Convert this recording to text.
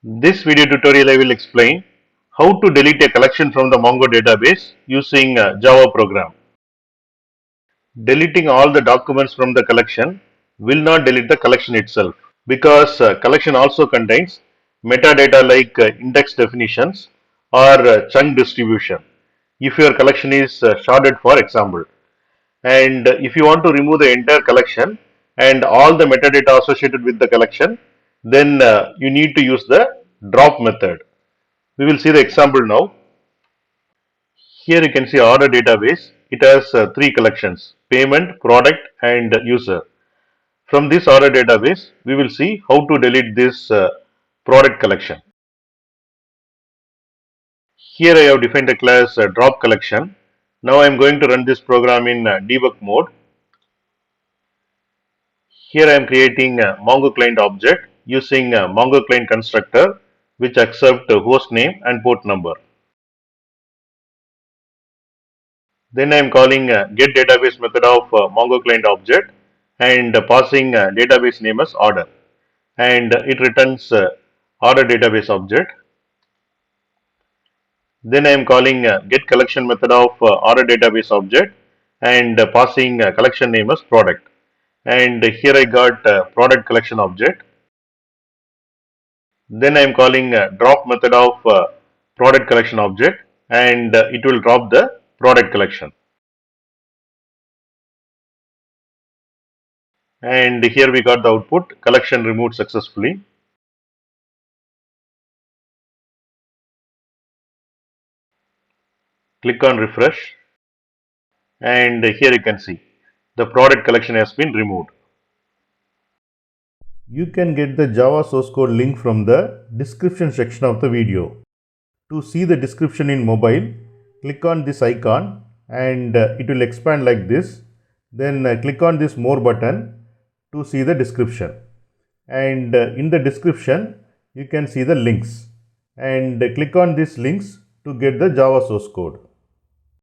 This video tutorial I will explain how to delete a collection from the Mongo database using a Java program. Deleting all the documents from the collection will not delete the collection itself because collection also contains metadata like index definitions or chunk distribution if your collection is sharded, for example. And if you want to remove the entire collection and all the metadata associated with the collection, then you need to use the drop method. We will see the example now. Here you can see order database. It has three collections: payment, product and user. From this order database, we will see how to delete this product collection. Here I have defined a class drop collection. Now I am going to run this program in debug mode. Here I am creating a Mongo client object using a Mongo client constructor which accepts host name and port number. Then I am calling get database method of Mongo client object and passing database name as order, and it returns order database object. Then I am calling get collection method of order database object and passing collection name as product, and here I got product collection object. Then I am calling drop method of product collection object and it will drop the product collection. And here we got the output collection removed successfully. Click on refresh and here you can see the product collection has been removed. You can get the Java source code link from the description section of the video. To see the description in mobile, click on this icon and it will expand like this. Then click on this more button to see the description. And in the description, you can see the links. And click on these links to get the Java source code.